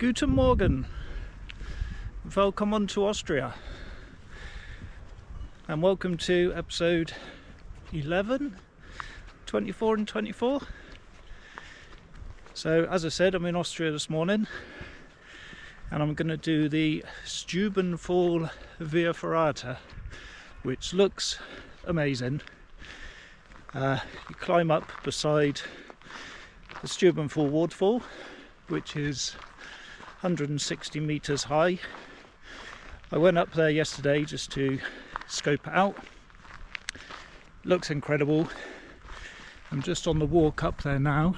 Guten Morgen, willkommen to Austria, and welcome to episode 11, 24 and 24. So as I said, I'm in Austria this morning and I'm going to do the Stuibenfall via Ferrata, which looks amazing. You climb up beside the Stuibenfall waterfall, which is 160 meters high. I went up there yesterday just to scope it out. Looks incredible. I'm just on the walk up there now.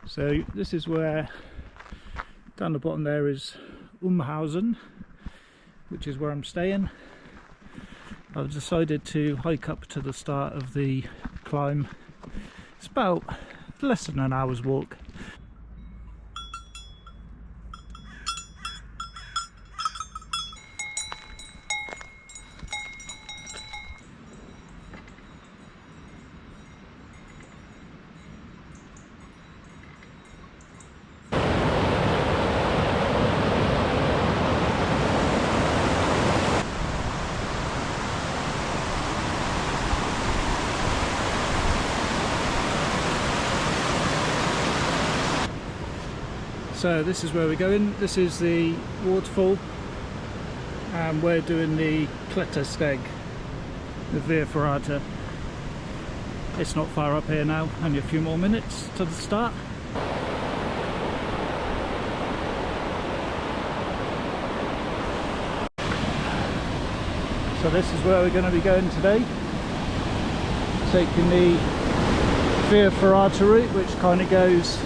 So this is where, down the bottom there is Umhausen, which is where I'm staying. I've decided to hike up to the start of the climb. It's about less than an hour's walk. So this is where we're going. This is the waterfall and we're doing the Klettersteig, the via Ferrata. It's not far up here now, only a few more minutes to the start. So this is where we're going to be going today, taking the via Ferrata route, which kind of goes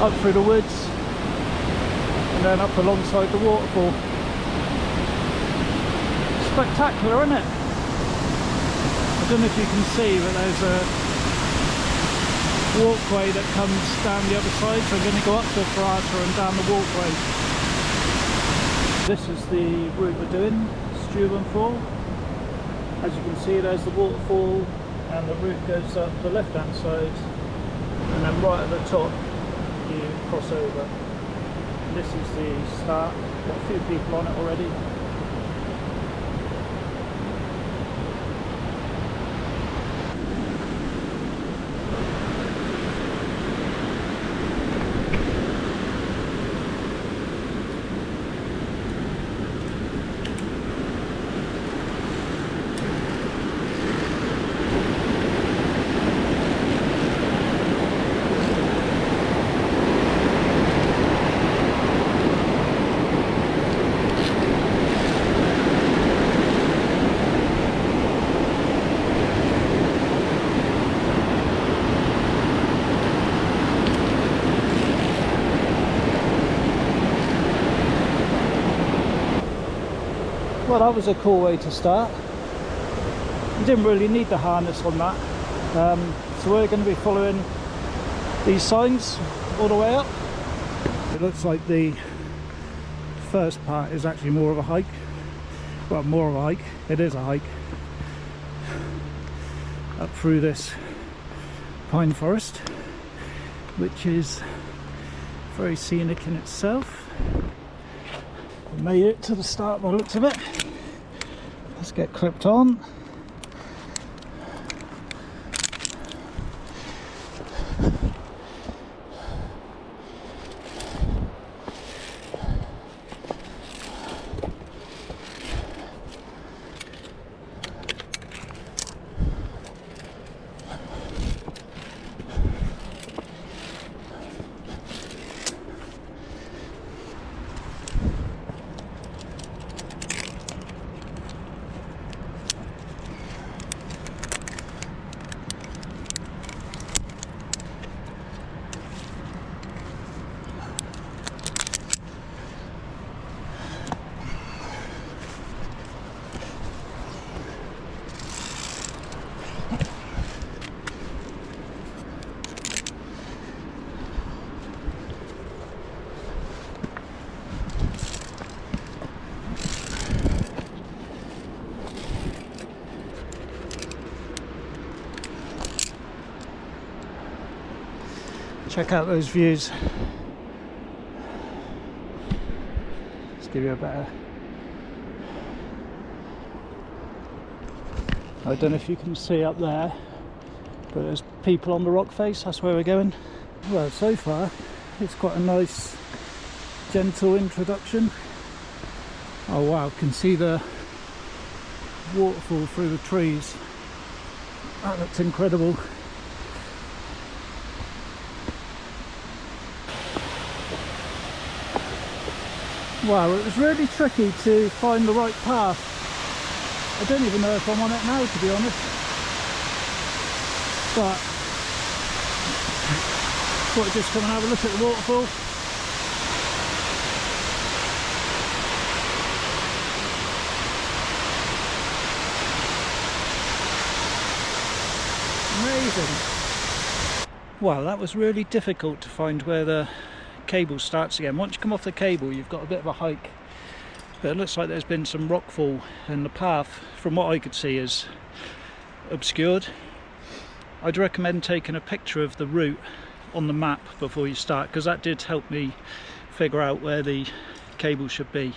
up through the woods and then up alongside the waterfall. Spectacular, isn't it? I don't know if you can see, but there's a walkway that comes down the other side, so I'm going to go up the Ferrata and down the walkway. This is the route we're doing, Stuibenfall. As you can see, there's the waterfall and the route goes up the left hand side, and then right at the top you cross over. This is the start. Got a few people on it already. Well, that was a cool way to start. You didn't really need the harness on that. So we're going to be following these signs all the way up. It looks like the first part is actually more of a hike. Well, more of a hike. It is a hike. Up through this pine forest, which is very scenic in itself. We made it to the start by the looks of it. Let's get clipped on. Check out those views. Let's give you a better... I don't know if you can see up there, but there's people on the rock face, that's where we're going. Well, so far it's quite a nice gentle introduction. Oh wow, can see the waterfall through the trees. That looks incredible. Wow, it was really tricky to find the right path. I don't even know if I'm on it now, to be honest. But thought I'd just come and have a look at the waterfall. Amazing. Wow, that was really difficult to find where the cable starts again. Once you come off the cable, you've got a bit of a hike, but it looks like there's been some rockfall and the path, from what I could see, is obscured. I'd recommend taking a picture of the route on the map before you start, because that did help me figure out where the cable should be.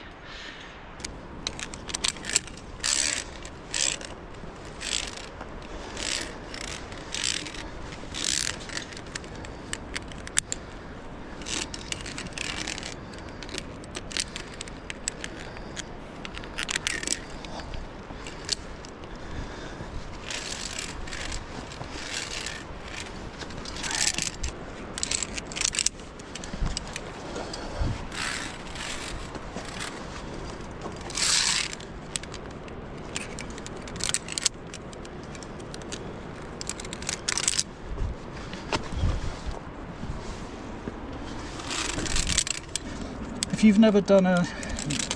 If you've never done a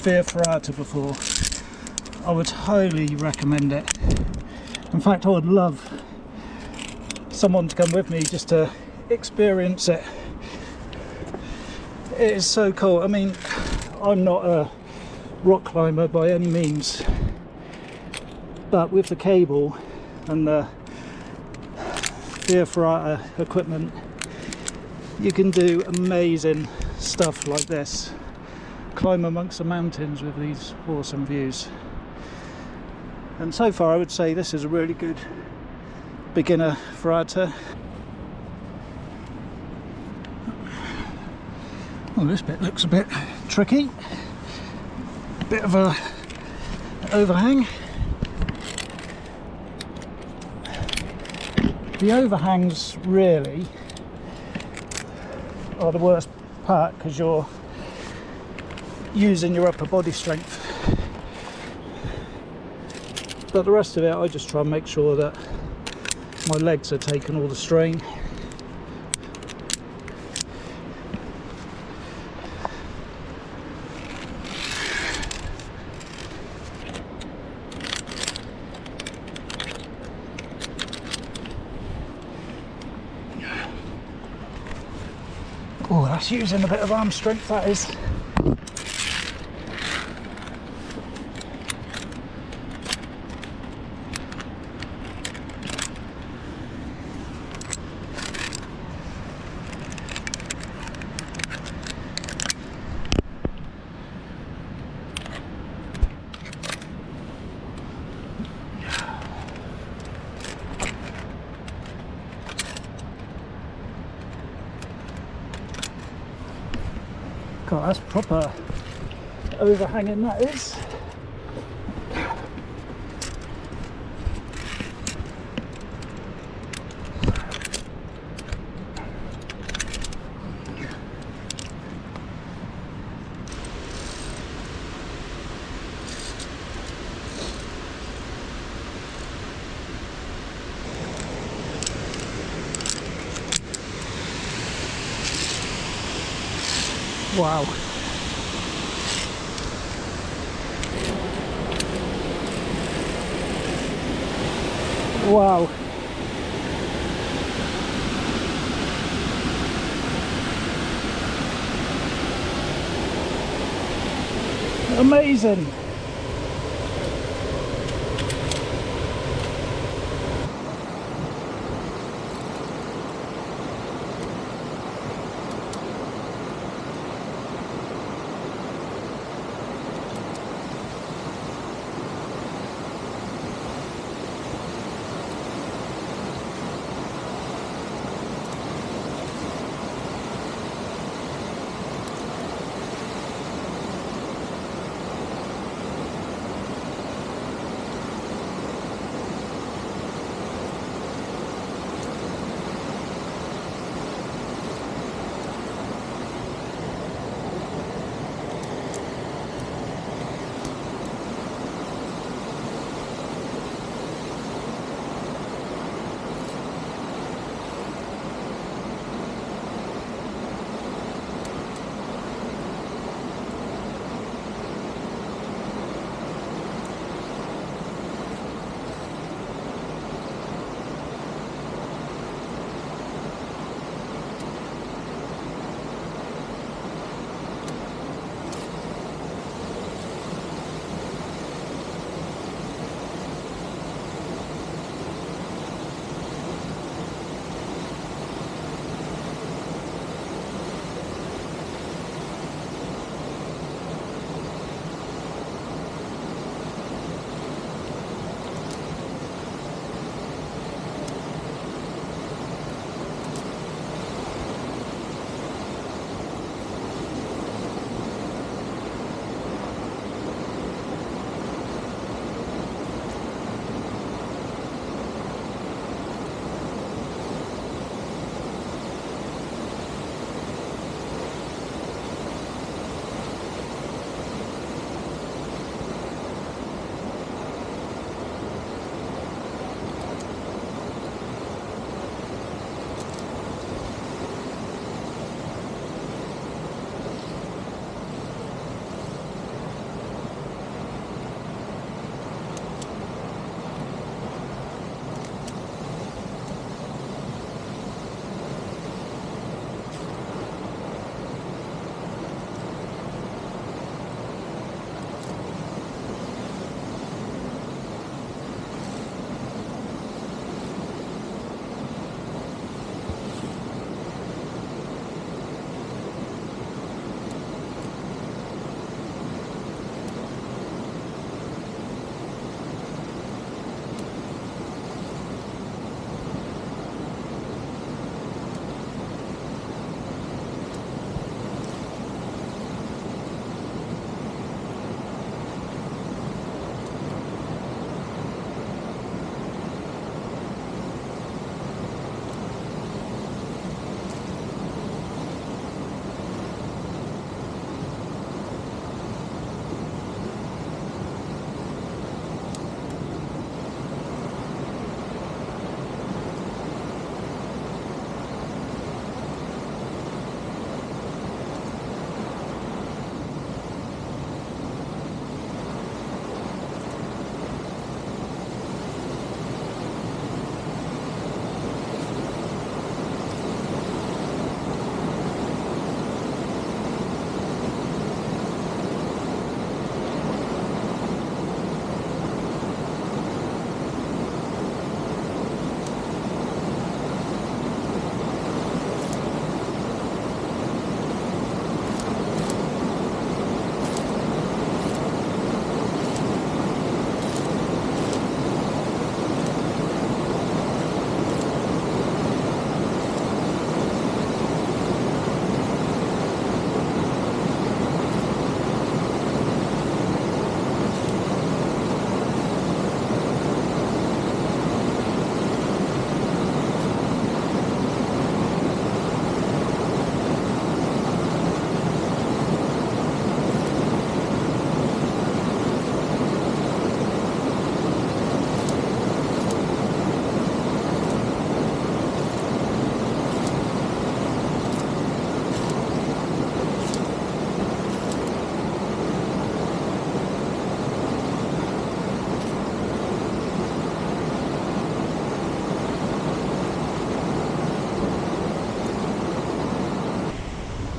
Via Ferrata before, I would highly recommend it. In fact, I would love someone to come with me just to experience it. It is so cool. I mean, I'm not a rock climber by any means, but with the cable and the Via Ferrata equipment, you can do amazing stuff like this. Climb amongst the mountains with these awesome views. And so far I would say this is a really good beginner Ferrata. Well, this bit looks a bit tricky. A bit of a overhang. The overhangs really are the worst part, because you're using your upper body strength, but the rest of it I just try and make sure that my legs are taking all the strain. Oh, that's using a bit of arm strength, that is. God, that's proper overhanging, that is. Wow. Wow. Amazing.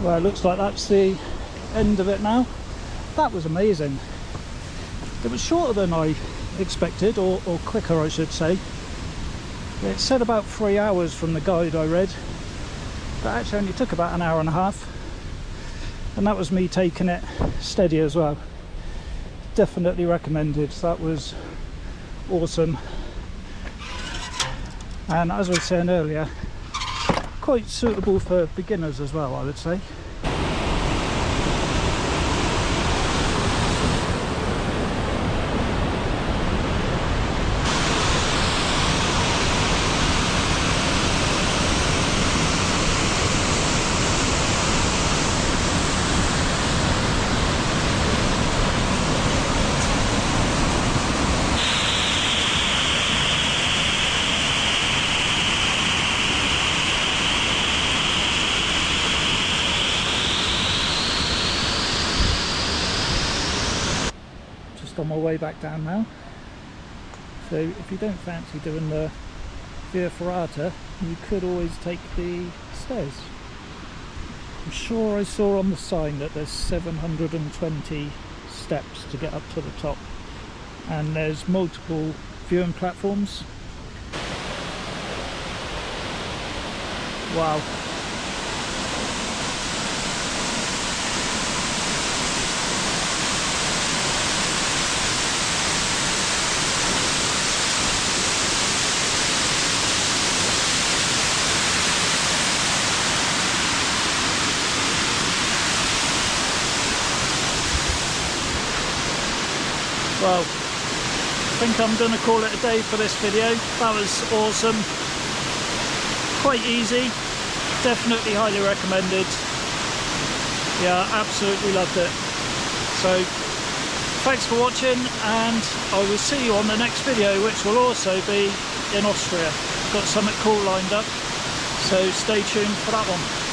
Well, it looks like that's the end of it now. That was amazing. It was shorter than I expected, or quicker I should say. It said about 3 hours from the guide I read, but actually only took about an hour and a half, and that was me taking it steady as well. Definitely recommended. That was awesome, and as I was saying earlier, quite suitable for beginners as well, I would say. On my way back down now, so if you don't fancy doing the Via Ferrata, you could always take the stairs. I'm sure I saw on the sign that there's 720 steps to get up to the top, and there's multiple viewing platforms. Wow. Well, I think I'm going to call it a day for this video. That was awesome. Quite easy. Definitely highly recommended. Yeah, absolutely loved it. So, thanks for watching, and I will see you on the next video, which will also be in Austria. Got something cool lined up, so stay tuned for that one.